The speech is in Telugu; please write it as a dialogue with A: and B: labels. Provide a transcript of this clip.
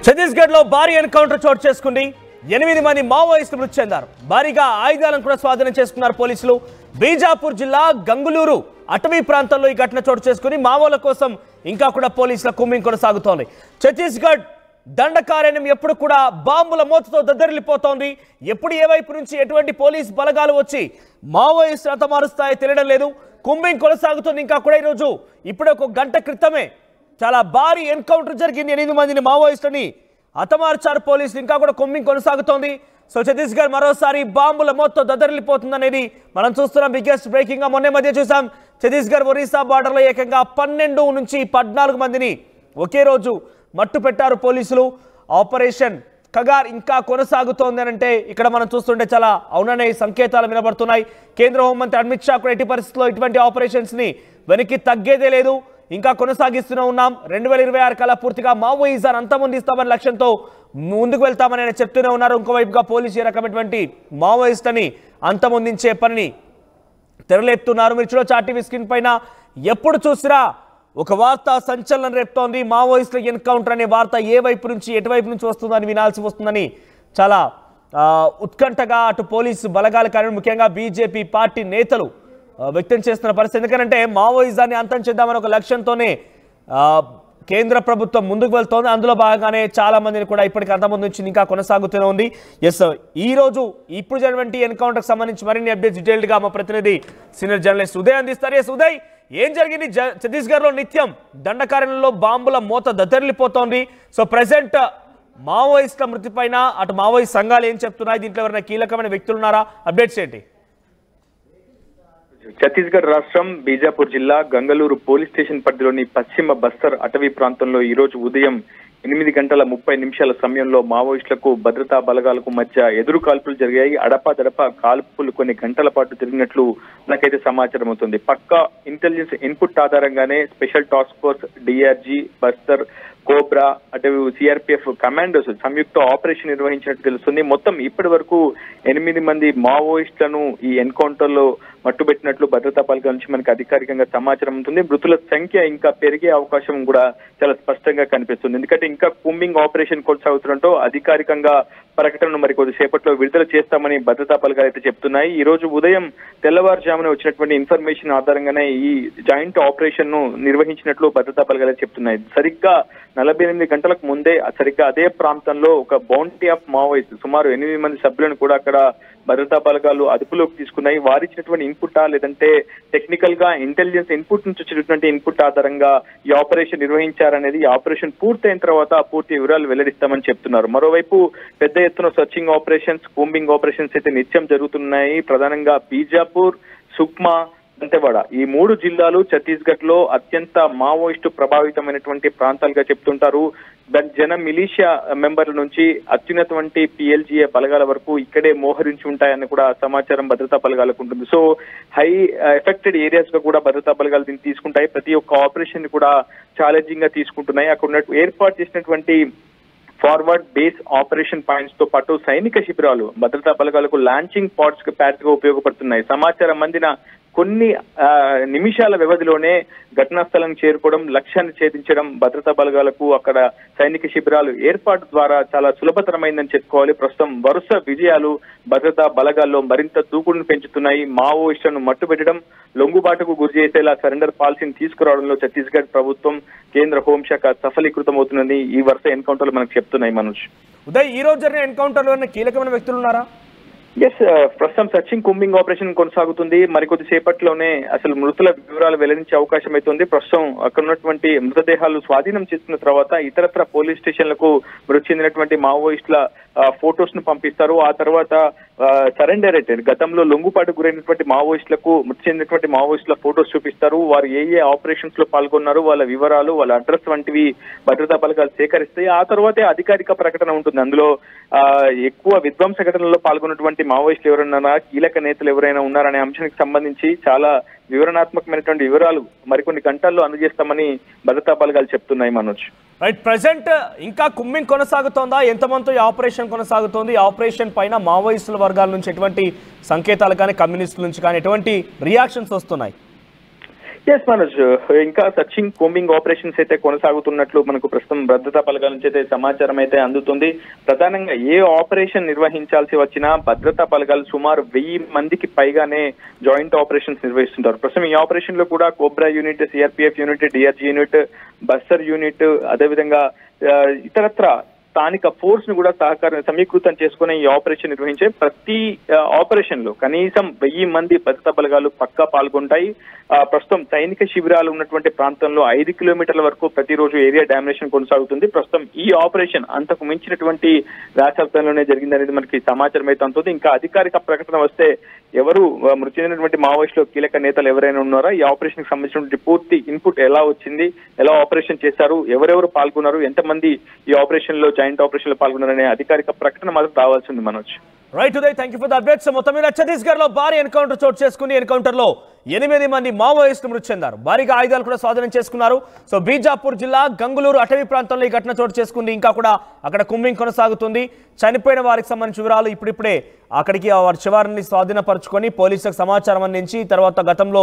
A: ఛత్తీస్గఢ్ లో భారీ ఎన్కౌంటర్ చోటు చేసుకుంది. 8 మంది మావోయిస్టులు మృతి చెందారు. భారీగా ఆయుధాలను కూడా స్వాధీనం చేసుకున్నారు పోలీసులు. బీజాపూర్ జిల్లా గంగులూరు అటవీ ప్రాంతంలో ఈ ఘటన చోటు చేసుకుని మావోల కోసం ఇంకా కూడా పోలీసుల కుమ్మింగ్ కొనసాగుతోంది. ఛత్తీస్గఢ్ దండకారణ్యం ఎప్పుడు కూడా బాంబుల మోతతో దద్దరిల్లిపోతోంది. ఎప్పుడు ఏ వైపు నుంచి ఎటువంటి పోలీస్ బలగాలు వచ్చి మావోయిస్టులు హతమారుస్తాయో తెలియడం లేదు. కుమ్మింగ్ కొనసాగుతుంది. ఇంకా కూడా ఈరోజు ఇప్పుడే ఒక గంట క్రితమే చాలా భారీ ఎన్కౌంటర్ జరిగింది. 8 మందిని మావోయిస్టులని హతమార్చారు పోలీసులు. ఇంకా కూడా కుమ్మింగ్ కొనసాగుతోంది. సో ఛత్తీస్గఢ్ మరోసారి బాంబుల మోతతో దద్దరిల్లిపోతుంది అనేది మనం చూస్తున్నాం. బిగ్గెస్ట్ బ్రేకింగ్ గా మొన్నే మధ్య చూసాం. ఛత్తీస్గఢ్ ఒరిస్సా బార్డర్లో ఏకంగా 12 నుంచి 14 మందిని ఒకే రోజు మట్టు పెట్టారు పోలీసులు. ఆపరేషన్ కగార్ ఇంకా కొనసాగుతోంది అని అంటే ఇక్కడ మనం చూస్తుంటే చాలా అవుననే సంకేతాలు వినబడుతున్నాయి. కేంద్ర హోంమంత్రి అమిత్ షా కూడా ఎట్టి పరిస్థితుల్లో ఇటువంటి ఆపరేషన్స్ ని వెనక్కి తగ్గేదే లేదు, ఇంకా కొనసాగిస్తూనే ఉన్నాం. 2026 కల్లా పూర్తిగా మావోయిజాన్ని అంతమొందిస్తామనే లక్ష్యంతో ముందుకు వెళ్తామని ఆయన చెప్తూనే ఉన్నారు. ఇంకోవైపుగా పోలీసు ఈ రకమైనటువంటి మావోయిస్టుని అంతమొందించే పనిని తెరలేపుతున్నారు. మీరు చూడొచ్చు ఆర్టీవీ స్క్రీన్ పైన ఎప్పుడు చూసినా ఒక వార్త సంచలనం రేపుతోంది. మావోయిస్టుల ఎన్కౌంటర్ అనే వార్త ఏ వైపు నుంచి ఎటువైపు నుంచి వస్తుందని వినాల్సి వస్తుందని చాలా ఉత్కంఠగా అటు పోలీసు బలగాలు కానీ ముఖ్యంగా బీజేపీ పార్టీ నేతలు వ్యక్తం చేస్తున్న పరిస్థితి. ఎందుకంటే మావోయిజాన్ని అంతం చేద్దామని ఒక లక్ష్యంతోనే కేంద్ర ప్రభుత్వం ముందుకు వెళ్తోంది. అందులో భాగంగానే చాలా మందిని కూడా ఇప్పటికీ అంతమంది ఇంకా కొనసాగుతూనే ఉంది. ఎస్, ఈ రోజు ఇప్పుడు జరిగినటువంటి ఎన్కౌంటర్కి సంబంధించి మరిన్ని అప్డేట్స్ డీటెయిల్డ్ గా మా ప్రతినిధి సీనియర్ జర్నలిస్ట్ ఉదయ్ అందిస్తారు. ఎస్ ఉదయ్, ఏం జరిగింది? ఛత్తీస్గఢ్ లో నిత్యం దండకారణ్యంలో బాంబుల మోత దద్దరిల్లిపోతోంది. సో ప్రెసెంట్ మావోయిస్టుల మృతి పైన అటు మావోయిస్ట్ సంఘాలు ఏం చెప్తున్నాయి? దీంట్లో ఎవరైనా కీలకమైన వ్యక్తులు ఉన్నారా? అప్డేట్స్ ఏంటి?
B: ఛత్తీస్గఢ్ రాష్ట్రం బీజాపూర్ జిల్లా గంగలూరు పోలీస్ స్టేషన్ పరిధిలోని పశ్చిమ బస్తర్ అటవీ ప్రాంతంలో ఈ రోజు ఉదయం 8:30 సమయంలో మావోయిస్టులకు భద్రతా బలగాలకు మధ్య ఎదురు కాల్పులు జరిగాయి. అడపాదడపా కాల్పులు కొన్ని గంటల పాటు జరిగినట్లు నాకైతే సమాచారం అవుతుంది. పక్కా ఇంటెలిజెన్స్ ఇన్పుట్ ఆధారంగానే special task force, DRG, Bastar, cobra, అటు సిఆర్పిఎఫ్ కమాండోస్ సంయుక్త ఆపరేషన్ నిర్వహించినట్టు తెలుస్తుంది. మొత్తం ఇప్పటి వరకు 8 మంది మావోయిస్టులను ఈ ఎన్కౌంటర్ లో మట్టుబెట్టినట్లు భద్రతా బలగాల నుంచి మనకి అధికారికంగా సమాచారం ఉంటుంది. మృతుల సంఖ్య ఇంకా పెరిగే అవకాశం కూడా చాలా స్పష్టంగా కనిపిస్తుంది. ఎందుకంటే ఇంకా కుమ్మింగ్ ఆపరేషన్ కొనసాగుతుండటంతో అధికారికంగా ప్రకటనను మరి కొద్దిసేపట్లో విడుదల చేస్తామని భద్రతా బలగాలు అయితే చెప్తున్నాయి. ఈ రోజు ఉదయం తెల్లవారుజామున వచ్చినటువంటి ఇన్ఫర్మేషన్ ఆధారంగానే ఈ జాయింట్ ఆపరేషన్ ను నిర్వహించినట్లు భద్రతా బలగాలు చెప్తున్నాయి. సరిగ్గా 48 గంటలకు ముందే సరిగ్గా అదే ప్రాంతంలో ఒక బౌంటీ ఆఫ్ మావోయిస్ట్ సుమారు 8 మంది సభ్యులను కూడా అక్కడ భద్రతా బలగాలు అదుపులోకి తీసుకున్నాయి. వారిచ్చినటువంటి ఇన్పుటా లేదంటే టెక్నికల్ గా ఇంటెలిజెన్స్ ఇన్పుట్ నుంచి వచ్చినటువంటి ఇన్పుట్ ఆధారంగా ఈ ఆపరేషన్ నిర్వహించారనేది ఈ ఆపరేషన్ పూర్తయిన తర్వాత పూర్తి వివరాలు వెల్లడిస్తామని చెప్తున్నారు. మరోవైపు పెద్ద ఎత్తున సర్చింగ్ ఆపరేషన్స్, కూంబింగ్ ఆపరేషన్స్ అయితే నిత్యం జరుగుతున్నాయి. ప్రధానంగా బీజాపూర్, సుక్మా, దంతెవాడ ఈ 3 జిల్లాలు ఛత్తీస్గఢ్ లో అత్యంత మావోయిస్టు ప్రభావితమైనటువంటి ప్రాంతాలుగా చెప్తుంటారు. జన మిలీషియా మెంబర్ల నుంచి అత్యున్నతటువంటి పిఎల్జీఏ బలగాల వరకు ఇక్కడే మోహరించి ఉంటాయని కూడా సమాచారం భద్రతా బలగాలకు ఉంటుంది. సో హై ఎఫెక్టెడ్ ఏరియాస్ గా కూడా భద్రతా బలగాలు దీన్ని తీసుకుంటాయి. ప్రతి ఒక్క ఆపరేషన్ కూడా ఛాలెంజింగ్ గా తీసుకుంటున్నాయి. అక్కడ ఏర్పాటు చేసినటువంటి ఫార్వర్డ్ బేస్ ఆపరేషన్ పాయింట్స్ తో పాటు సైనిక శిబిరాలు భద్రతా బలగాలకు లాంచింగ్ ప్యాడ్స్ గా ఉపయోగపడుతున్నాయి. సమాచారం అందిన కొన్ని నిమిషాల వ్యవధిలోనే ఘటనా స్థలం చేరుకోవడం, లక్ష్యాన్ని ఛేదించడం భద్రతా బలగాలకు అక్కడ సైనిక శిబిరాలు ఏర్పాటు ద్వారా చాలా సులభతరమైందని చెప్పుకోవాలి. ప్రస్తుతం వరుస విజయాలు భద్రతా బలగాల్లో మరింత దూకుడును పెంచుతున్నాయి. మావోయిస్టులను మట్టుబెట్టడం, లొంగుబాటుకు గురి చేసేలా సరెండర్ పాలసీని తీసుకురావడంలో ఛత్తీస్గఢ్ ప్రభుత్వం, కేంద్ర హోంశాఖ సఫలీకృతమవుతుందని ఈ వరుస ఎన్కౌంటర్లు మనకు చెప్తున్నాయి. మనోజ్,
A: ఉదయ్, ఈ రోజు జరిగిన ఎన్కౌంటర్లో కీలకమైన వ్యక్తులు ఉన్నారా?
B: ప్రస్తుతం సర్చింగ్ కూంబింగ్ ఆపరేషన్ కొనసాగుతుంది. మరికొద్ది సేపట్లోనే అసలు మృతుల వివరాలు వెల్లడించే అవకాశం అవుతుంది. ప్రస్తుతం అక్కడ ఉన్నటువంటి మృతదేహాలు స్వాధీనం చేసుకున్న తర్వాత ఇతరత్ర పోలీస్ స్టేషన్లకు మృతి చెందినటువంటి మావోయిస్టుల ఫోటోస్ ను పంపిస్తారు. ఆ తర్వాత సరెండర్ అయితే గతంలో లొంగుపాటు గురైనటువంటి మావోయిస్టులకు మృతి చెందినటువంటి మావోయిస్టుల ఫోటోస్ చూపిస్తారు. వారు ఏ ఆపరేషన్స్ లో పాల్గొన్నారు, వాళ్ళ వివరాలు, వాళ్ళ అడ్రస్ వంటివి భద్రతా బలగాలు సేకరిస్తాయి. ఆ తర్వాతే అధికారిక ప్రకటన ఉంటుంది. అందులో ఎక్కువ విధ్వంస ఘటనలో పాల్గొన్నటువంటి మావోయిస్టులు ఎవరైనా, కీలక నేతలు ఎవరైనా ఉన్నారనే అంశానికి సంబంధించి చాలా వివరణాత్మకమైనటువంటి వివరాలు మరికొన్ని గంటల్లో అందజేస్తామని భద్రతా బలగాలు చెప్తున్నాయి. మనోజ్,
A: రైట్, ప్రెసెంట్ ఇంకా కుమ్మింగ్ కొనసాగుతోందా? ఎంతమందితో ఈ ఆపరేషన్ కొనసాగుతోంది? ఆపరేషన్ పైన మావోయిస్టుల వర్గాల నుంచి ఎటువంటి సంకేతాలు కానీ, కమ్యూనిస్టుల నుంచి కానీ ఎటువంటి రియాక్షన్స్ వస్తున్నాయి?
B: ఎస్ మనోజ్, ఇంకా సర్చింగ్ కోంబింగ్ ఆపరేషన్స్ అయితే కొనసాగుతున్నట్లు మనకు ప్రస్తుతం భద్రతా బలగాల నుంచి అయితే సమాచారం అయితే అందుతుంది. ప్రధానంగా ఏ ఆపరేషన్ నిర్వహించాల్సి వచ్చినా భద్రతా బలగాలు సుమారు 1000 మందికి పైగానే జాయింట్ ఆపరేషన్స్ నిర్వహిస్తుంటారు. ప్రస్తుతం ఈ ఆపరేషన్ లో కూడా cobra unit, CRPF unit, DRG unit, Bastar unit, అదేవిధంగా ఇతరత్ర స్థానిక ఫోర్స్ ను కూడా సమీకృతం చేసుకుని ఈ ఆపరేషన్ నిర్వహించే ప్రతి ఆపరేషన్ లో కనీసం 1000 మంది భద్రతా బలగాలు పక్కా పాల్గొంటాయి. ప్రస్తుతం సైనిక శిబిరాలు ఉన్నటువంటి ప్రాంతంలో 5 కిలోమీటర్ల వరకు ప్రతిరోజు ఏరియా డామినేషన్ కొనసాగుతుంది. ప్రస్తుతం ఈ ఆపరేషన్ అంతకు మించినటువంటి వ్యాసార్థంలోనే జరిగిందనేది మనకి సమాచారం అయితే అందుతుంది. ఇంకా అధికారిక ప్రకటన వస్తే ఎవరు మృతి చెందినటువంటి మావోయిస్టులు కీలక నేతలు ఎవరైనా ఉన్నారా, ఈ ఆపరేషన్ కి సంబంధించినటువంటి పూర్తి ఇన్పుట్ ఎలా వచ్చింది, ఎలా ఆపరేషన్ చేశారు, ఎవరెవరు పాల్గొన్నారు, ఎంతమంది ఈ ఆపరేషన్ లో జాయింట్ ఆపరేషన్ లో పాల్గొన్నారనే అధికారిక ప్రకటన మాత్రం రావాల్సి ఉంది. Manoj,
A: right Uday, thank you for the updates. మొత్తం మీద ఛత్తీస్గఢ్ లో భారీ ఎన్కౌంటర్ చోటు చేసుకుని ఎన్కౌంటర్ లో 8 మంది మావోయిస్టులు మృతి చెందారు. భారీగా ఆయుధాలు కూడా స్వాధీనం చేసుకున్నారు. సో బీజాపూర్ జిల్లా గంగులూరు అటవీ ప్రాంతంలో ఈ ఘటన చోటు చేసుకుంది. ఇంకా కూడా అక్కడ కుంబింగ్ కొనసాగుతుంది. చనిపోయిన వారికి సంబంధించిన వివరాలు ఇప్పుడిప్పుడే అక్కడికి వారి శివారిని స్వాధీనపరుచుకొని పోలీసులకు సమాచారం అందించి తర్వాత గతంలో